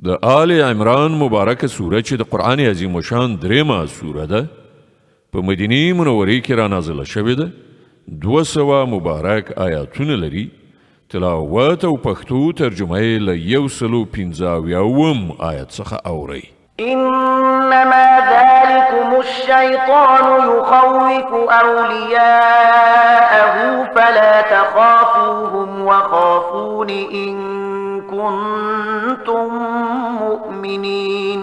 د آل عمران مبارکه سوره چې د قرآن عظیم الشان درېمه سوره ده په مدینه منورې کې را نازله شوې ده 200 مبارک آیاتونه لري تلاوت او پښتو ترجمه یې له 155 آیت څخه اورئ إنما ذلكم الشيطان يخوف أولياءه فلا تخافوهم وخافون إن كنتم مؤمنين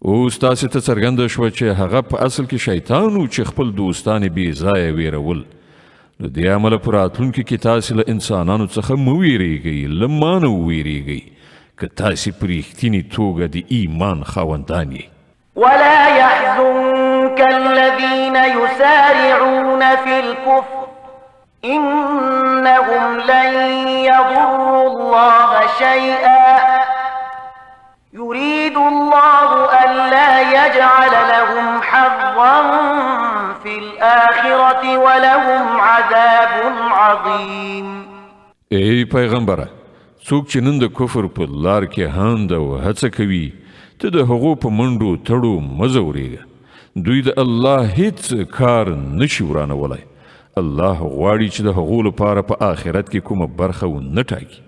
اوس تاسې ته څرګنده شوه چې هغه په اصل کې شیطان و چې خپل دوستان بې ځایه ویرول د دې امله په راتلونکي کې تاسې له انسانانو څخه مه ویریږئ له ما نه وویریږئ که تاسې په رښتینې توګه د ایمان خاوندان یې ولا يحزنك الذين يسارعون في الكفر إنهم لن يضروا الله شيئا يريد الله ألا يجعل لهم حظا في الآخرة ولهم عذاب عظيم ای پیغمبره څوک چې نن د کفر په لار کې هاند او هڅه کوي ته د هغو په منډو تړو مه ځورېږه دوی د الله هیڅ کار نشي ورانولی الله غواړي چې د هغو لپاره په آخرت کې کومه برخه ونه ټاکي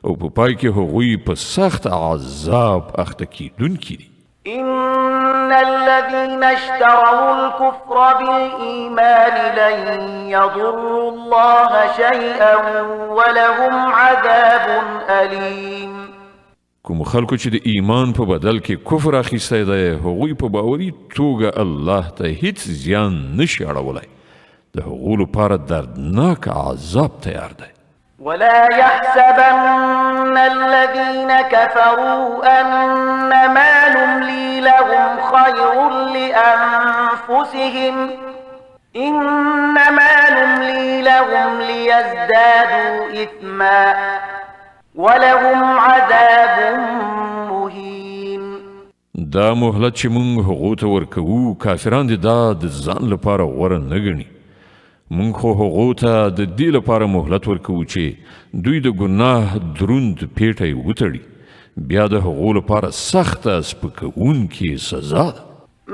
او په پای کې هغوی په سخت عذاب اخته کیدونکي دي إن الذين اشتروا الكفر بالإيمان لن يضروا الله شيئا ولهم عذاب أليم کوم خلکو چې د ایمان په بدل کې کفر اخیستی دی هغوی په باوري توګه الله ته هیڅ زیان نشي اړولی د هغو لپاره دردناک عذاب تیار دی ولا يحسبن الذين كفروا أنما نملي لهم خير لأنفسهم إنما نملي لهم ليزدادوا إثما ولهم عذاب مهين دا مهلت چې مونږ هغو ته ورکوو کافران دي دا د ځان لپاره غوره نه ګڼي مونږ خو هغو ته د دې لپاره مهلت ورکوو چې دوی د ګناه دروند پیټی وتړي بیا د هغو لپاره سخته سپکوونکې سزا ده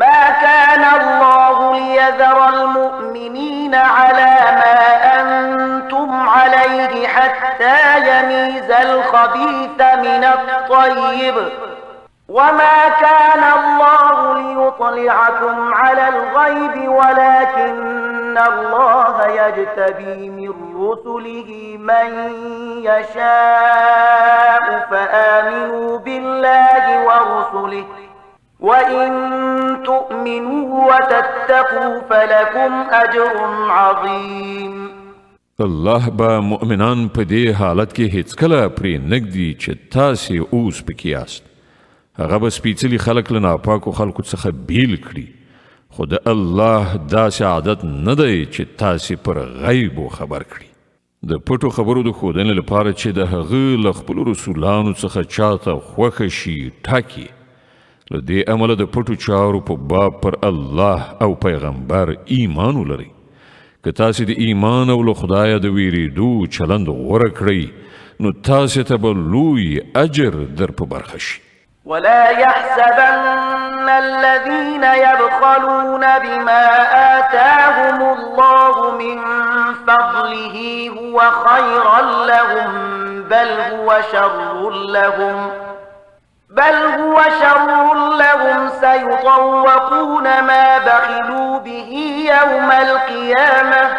ما كان الله ليذر المؤمنين على ما أنتم عليه حتى يميز الخبيث من الطيب وما كان الله ليطلعكم على الغيب ولكن الله يجتبي من رسله من يشاء فآمنوا بالله ورسله وإن تؤمنوا وتتقوا فلكم أجر عظيم الله با مؤمنان په دې حالت کې هیڅ کله پرې نږدي چې تاسې اوس پکې یاست هغه به سپېڅلي خلک له ناپاکو خلکو څخه بیل کړي خو د الله داسې عادت نه دی چې تاسې پر غیبو خبر کړي د پټو خبرو د ښودنې لپاره چې د هغه له خپلو رسولانو څخه چاته خوښه شي ټاکي له دې امله د پټو چارو په باب پر الله او پیغمبر ایمان ولرئ که تاسې د ایمان او له خدایه د ویریدو چلند غوره کړئ نو تاسې ته به لوی اجر در په برخه شي ولا يحسبن الذين يبخلون بما آتاهم الله من فضله هو خيرا لهم بل هو شر لهم سيطوقون ما بخلوا به يوم القيامة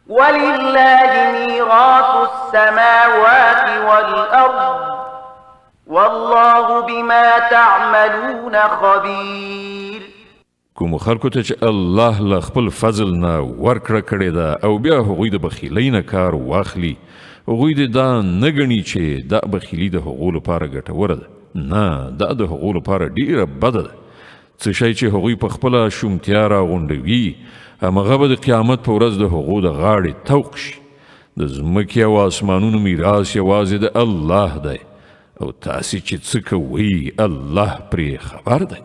ولله ميراث السماوات والأرض والله بما تعملون خبير کوم خلکو ته چې الله له خپل فضل نه ورکړه کړې ده او بیا هغوی د بخیلۍ نه کار واخلي هغوی د دا نه ګڼي چې دا بخیلي د هغو لپاره ګټوره ده نه دا د هغو لپاره ډیره بده ده څه شی چې هغوی په خپله شومتیا راغونډوي همغه به د قیامت په ورځ د هغو د غاړې توق شي د ځمکې او آسمانونو میراث یوازې د الله دی او تاسې چې څه کوئ الله پرې خبر دی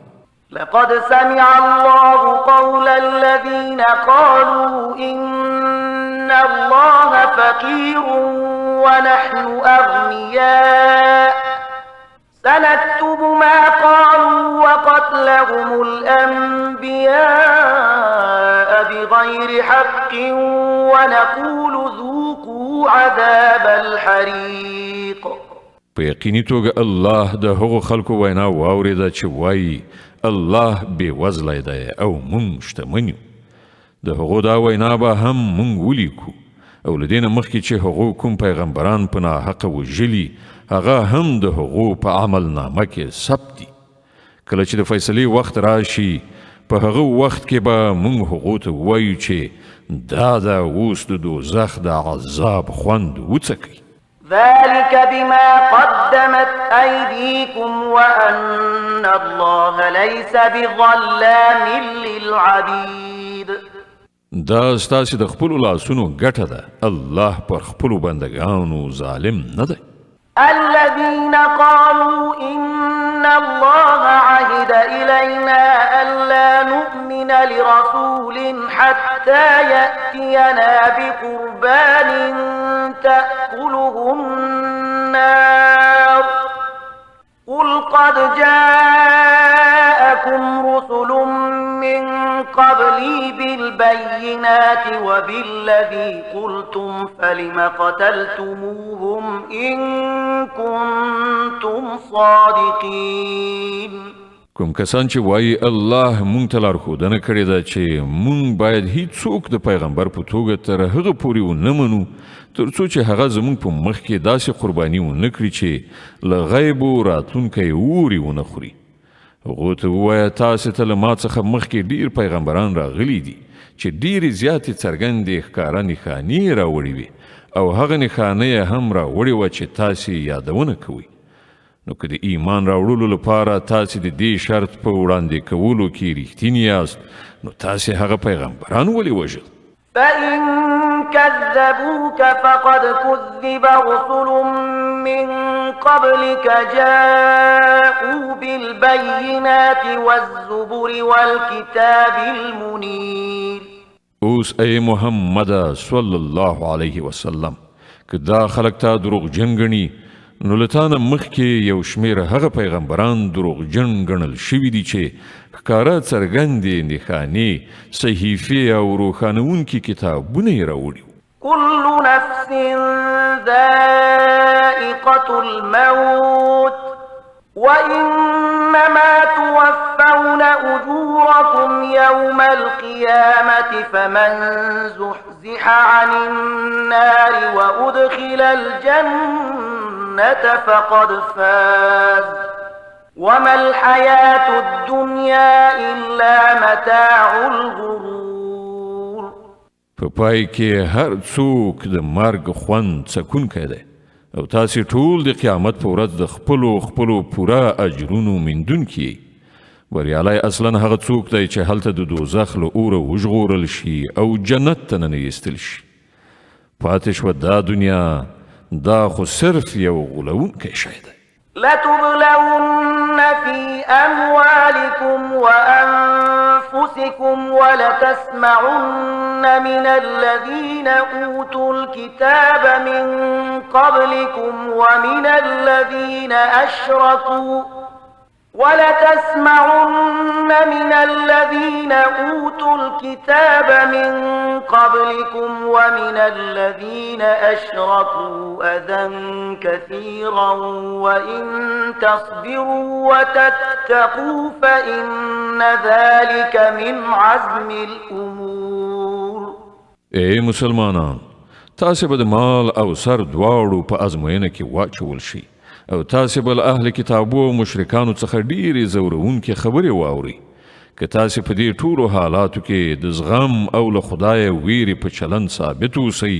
لقد سمع الله قول الذين قالوا إن الله فقير ونحن أغنياء سنكتب ما قالوا وقتلهم الأنبياء بغير حق ونقول ذوقوا عذاب الحريق. په یقیني توګه الله د هغو خلکو وینا واورېده چې وایي الله بې وزلی دی او موږ شتمن یو. د هغو دا وینا به هم موږ ولیکو او له دې نه مخکې چې هغو کوم پیغمبران په ناحقه وژلي هغه هم د هغو په عمل نامه کې ثبت دي. کله چې د فیصلې وخت راشي په هغه وخت کې به موږ هغو ته ووایو چې دا د اوس د دوزخ د عذاب خوند وڅکئ. ذلك بما قدمت أيديكم وأن الله ليس بظلام للعبيد. دا ستاسې د خپلو لاسونو ګټه ده. الله پر خپلو بندگانو ظالم نه دی. الذين قالوا إن الله عهد إلينا ألا نؤمن لرسول حتى يأتينا بقربان تأكله النار قل قد جاءكم رسل من قبلي بالبينات وبالذي قلتم فلم قتلتموهم إن كنتم صادقين. کوم کسان چې وایي الله مونږ ته لارښودنه کړې ده چې مونږ باید هیڅوک د پیغمبر په توګه تر هغه پورې ونه منو تر څو چې هغه زمونږ په مخ کې داسې قرباني ونه کړي چې له غیبو راتلونکی اوري ونه خوري. هغو ته ووایه تاسې ته له ما څخه مخکې ډیر پیغمبران راغلي دي چې ډیرې زیاتې څرګندې ښکاره نښانې راوړې وي او هغه نښانه یې هم راوړې وه چې تاسې یادونه کوئ. نو که د ایمان راوړلو لپاره تاسې د دې شرط په وړاندې کولو کې رښتیني یاست نو تاسې هغه پیغمبران ولې وژل؟ فإن كذبوك فقد كذب رسل من قبلك جاءوا بالبينات والزبر والكتاب المنير. اوس ای محمد صلی الله علیه وسلم که دا خلق تا دروغجن ګڼي نو له تا نه مخکې یو شمېر هغه پیغمبران دروغجن ګڼل شوي دي چې ښکاره څرګندې نښانې صحیفې او روښانوونکي کتابونه یې راوړي. كل نفس ذائقة الموت وإنما توفون أجوركم يوم القيامة فمن زحزح عن النار وأدخل الجنة فقد فاز وما الحياة الدنيا إلا متاع الغرور. په پای کې هر څوک د مرګ خوند څکونکی دی او تاسې ټول د قیامت په ورځ د خپلو پوره اجرونو میندونکي یئ. بریالی اصلا هغه څوک دی چې هلته د دوزخ له اوره وژغورل شي او جنت ته ننویستل شي. پاتې شوه دا دنیا دا خو صرف یو غولونکی شی دی. لتبلون في أموالكم وأنفسكم ولتسمعن من الذين أوتوا الكتاب من قبلكم ومن الذين أشركوا أذى كثيرا وإن تصبروا وتتقوا فإن ذلك من عزم الأمور. ای مسلمانان تاسې به د مال او سر دواړو په ازموینه کې واچول شي او تاسې به له اهل کتابو او مشرکانو څخه ډیرې ځورونکې خبرې واورئ. که تاسې په دې ټولو حالاتو کې د زغم او له خدایه ویرې په چلند ثابت اوسئ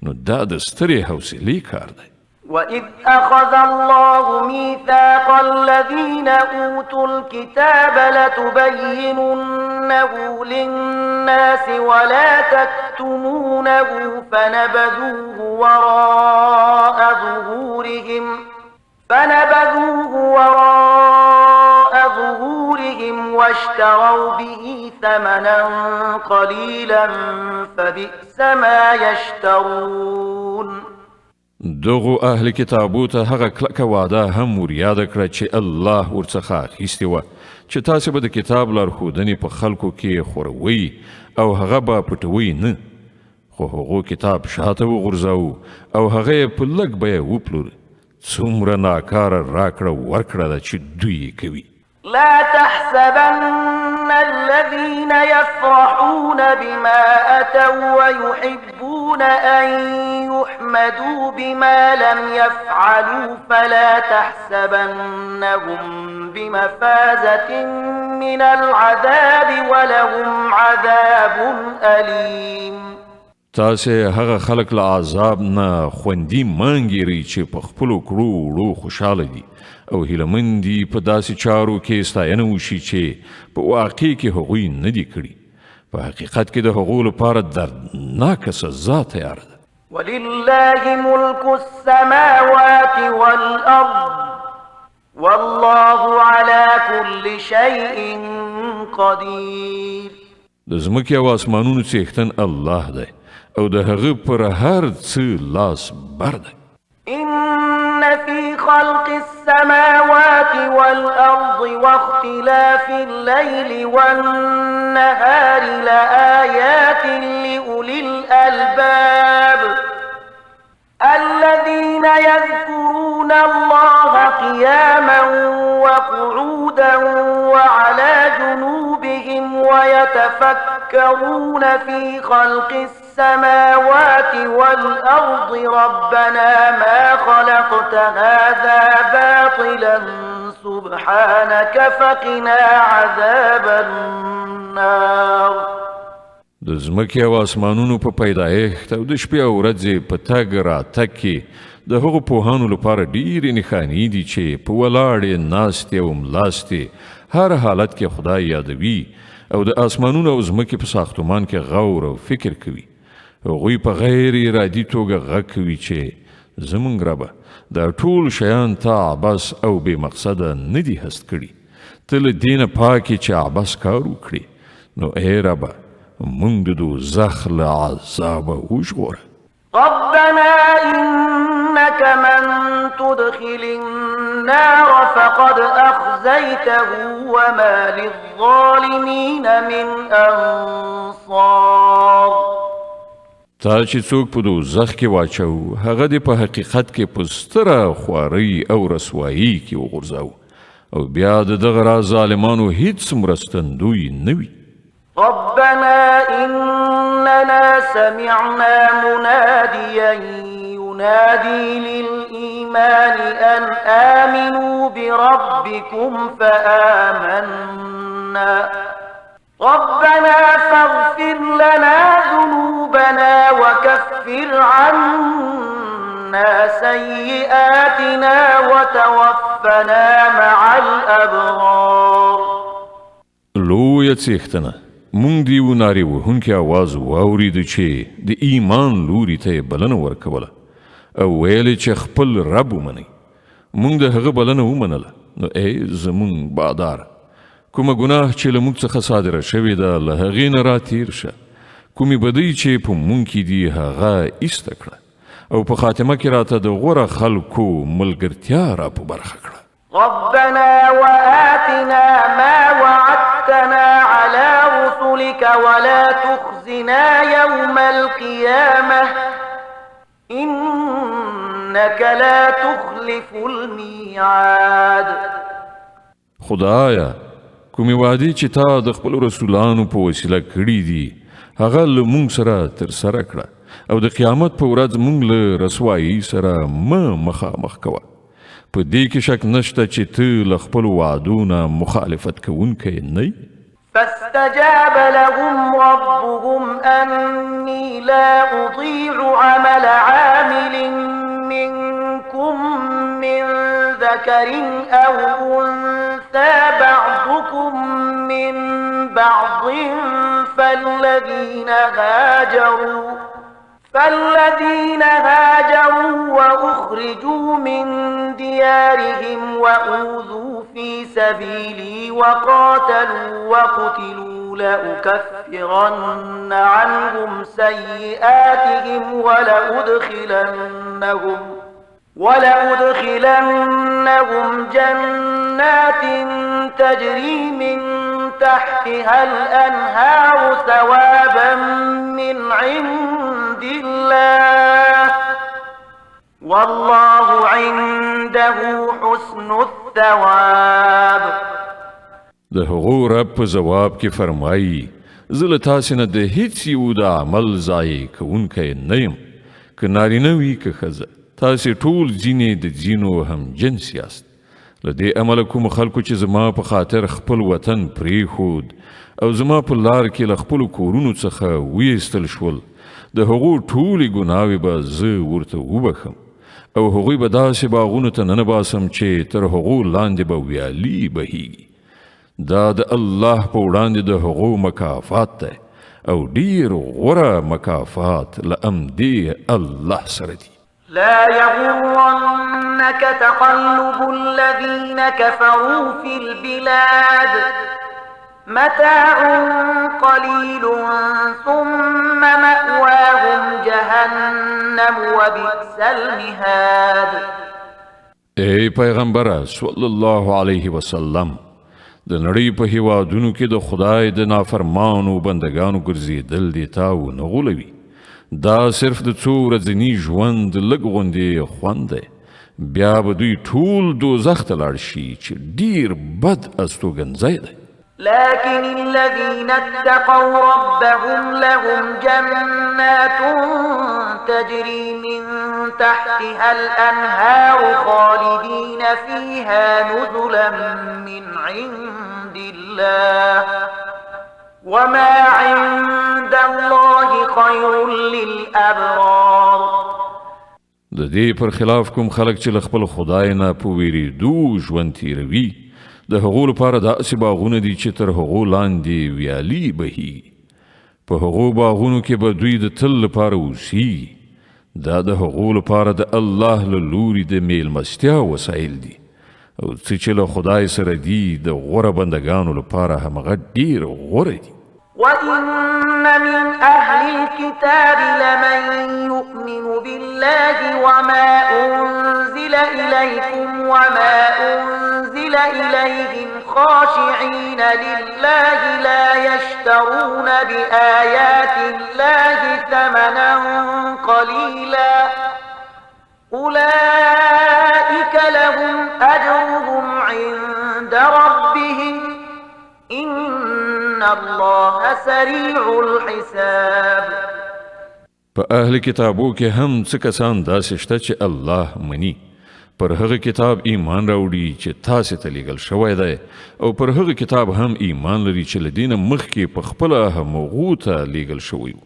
نو دا د سترې حوصلې کار دی. وإذ أخذ الله ميثاق الذين أوتوا الكتاب لتبيننه للناس ولا تكتمونه فنبذوه وراء ظهورهم واشتروا به ثمنا قليلا فبئس ما يشترون. دغو اهل کتابو ته هغه کلکه وعده هم وریاده کړه چې الله ورڅخه اخیستې وه چې تاسې به د کتاب لارښودنې په خلکو کې خوروئ او هغه به پټوئ نه خو هغو کتاب شاته وغورځاوه او هغه یې په لږ بیه وپلور څومره ناکاره راکړه ورکړه ده چې دوی یې کوي لا تحسبن الذين يفرحون بما أتوا ويحبون أن يحمدوا بما لم يفعلوا فلا تحسبنهم بمفازة من العذاب ولهم عذاب أليم تاسې هغه خلک له عذاب نه خوندي مانګیرئ چې په خپلو کړو وړو خوشحاله دي او هیلهمند دي په داسې چارو کې ستاینه وشي چې په واقع کې هغوی نه دي کړي په حقیقت کې د هغو لپاره دردناکه سزا تیاره ده ولله ملك السماوات والأرض والله على كل شيء قدير د ځمکې او اسمانونو څښتن الله دی او د هغه پر هر څه لاس بر دی إن في خلق السماوات والأرض واختلاف الليل والنهار لآيات لأولي الألباب الذين يذكرون الله قياما وقعودا وعلى جنوبهم ويتفكرون في خلق السماوات والأرض ربنا ما خلقت هذا باطلا سبحانك فقنا عذاب النار د ځمکې او اسمانونو په پیدایښت او د شپې او ورځې په تګ راتګ کې د هغو پوهانو لپاره ډېرې نښانې دي چې په ولاړې ناستې او ملاستې هر حالت کې خدای یادوي او د اسمانونو او ځمکې په ساختمان کې غور او فکر کوي هغوی په غیر ارادي توګه غږ کوي چې زموږ ربه دا ټول شیان تا عبث او بې مقصده نه دي هست کړي ته له دې نه پاکې چې عبث کار وکړي نو ای ربه موږ د دوزخ له عذابه وژغوره ربنا إنك من تدخل النار فقد أخزيته وما للظالمين من أنصار تا چې څوک په دوزخ کې واچو هغه دې په حقیقت کې په ستره خوارۍ او رسوایي کې وغورځاو او بیا د دغه راز ظالمانو هیڅ مرستندوی نه وي ربنا إننا سمعنا مناديا ينادي للإيمان أن آمنوا بربكم فآمنا ربنا فاغفر لنا ذنوبنا وكفر عنا سيئاتنا وتوفنا مع الأبرار لویه څښتنه مونږ دی ونارې وهونکي اواز واورېده چې د ایمان لوري ته یې بلنه ورکوله او ویلې چې خپل رب ومنئ مونږ د هغه بلنه ومنله نو ای زمونږ باداره کومه ګناه چې له موږ څخه صادره شوې ده له هغې نه راتېر شه کومې بدۍ چې په مونږ کې دي هغه ایسته کړه او په خاتمه کې راته د غوره خلکو ملګرتیا را په برخه کړه ربنا وآتنا ما وعدتنا على رسلك ولا تخزنا يوم القيامة إنك لا تخلف الميعاد خدایا کومې وعدې چې تا د خپلو رسولانو په وسیله کړي دي هغه له موږ سره ترسره کړه او د قیامت په ورځ موږ له رسوایي سره مخامخ کوه په دې کې شک نشته چې ته له خپلو وعدو نه مخالفت کوونکی نه یې فاستجاب لهم ربهم أني لا أضيع عمل عامل منكم من ذكر أو أنثى بعضكم من بعض فالذين هاجروا وأخرجوا من ديارهم وأوذوا في سبيلي وقاتلوا وقتلوا لأكفرن عنهم سيئاتهم ولأدخلنهم ولأدخلنهم جنات تجري من تحتها الأنهار ثوابا من عند الله والله عنده حسن الثواب. د هغو رب په جواب کې فرمایي زه له تاسې نه د هیڅ یو د عمل ضایع کوونکی نه یم، که نارینه وي که ښځه، تاسې ټول ځینې د ځینو هم جنس یاست. له دې امله کومو خلکو چې زما په خاطر خپل وطن پرېښود او زما په لار کې له خپلو کورونو څخه ویستل شول، د هغو ټولې ګناوې به زه ورته وبخم او هغوی به داسې باغونو ته ننباسم چې تر هغو لاندې به ویالې بهیږي. دا د الله په وړاندې د هغو مکافات دی او ډیر غوره مکافات له همدې الله سره دی. لا يغرنك تقلب الذين كفروا في البلاد متاع قليل ثم مأواهم جهنم وبئس المهاد. ای پیغمبره صلی الله علیه وسلم، د نړۍ په هیوادونو کې د خدای د نافرمانو بندگانو ګرځېدل دې تا ونه غولوي. دا صرف د څو ورځني ژوند لږ غوندې خوند دی، بیا به دوی ټول دوزخ ته لاړ شي چې ډیر بد استوګنځی دی. لكن الذين اتقوا ربهم لهم جنات تجري من تحتها الأنهار خالدين فيها نزلا من عند الله وما عند الله خير للأبرار. د دې پر خلاف کوم خلک چې له خپل خدای نه په ویریدو ژوند تیروي، د هغو لپاره داسې باغونه دي چې تر هغو لاندې ویالې بهیږي. په هغو باغونو کې به دوی د تل لپاره اوسیږي. دا د هغو لپاره د الله له لوري د میلمستیا وسایل دي او څه چې له خدای سره دي د غوره بندګانو لپاره همغه ډیر غوره دي. وَإِنَّ مِنْ أَهْلِ الْكِتَابِ لَمَنْ يُؤْمِنُ بِاللَّهِ وَمَا أُنْزِلَ إِلَيْكُمْ وَمَا أُنْزِلَ إِلَيْهِمْ خَاشِعِينَ لِلَّهِ لَا يَشْتَرُونَ بِآيَاتِ اللَّهِ ثَمَنًا قَلِيلًا أُولَئِكَ لَهُمْ أَجْرُهُمْ عِنْدَ رَبِّهِمْ إِنَّ اللَّهَ سَرِيعُ الْحِسَابِ. په اهل کتابو کې هم څه کسان داسې شته چې الله مني، پر هغه کتاب ایمان راوړي چې تاسې ته لیږل شوی دی او پر هغه کتاب هم ایمان لري چې له دې نه مخکې په خپله همغو ته لیږل شوی و.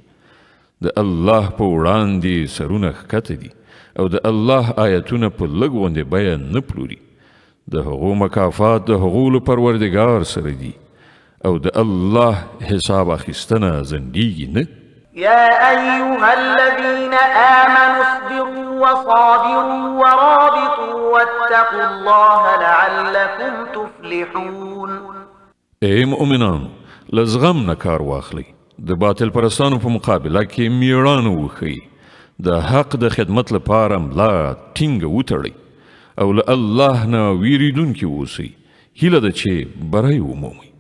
د الله په وړاندې سرونه ښکته دي او د الله آیتونه په لږ غوندې بیه نه پلوري. د هغو مکافات د هغو له پروردګار سره دي او د الله حساب اخیستنه ځنډیږي نه. يا أيها الذين آمنوا اصبروا وصابروا ورابطوا واتقوا الله لعلكم تفلحون. ای مؤمنانو، لزغم نه کار واخلئ، د باطل پرستانو په مقابله کې میړانه وښیئ، د حق د خدمت لپاره ملا ټینګه وتړئ او له الله نه ویریدونکي اوسئ. هیله ده چې بری ومومئ.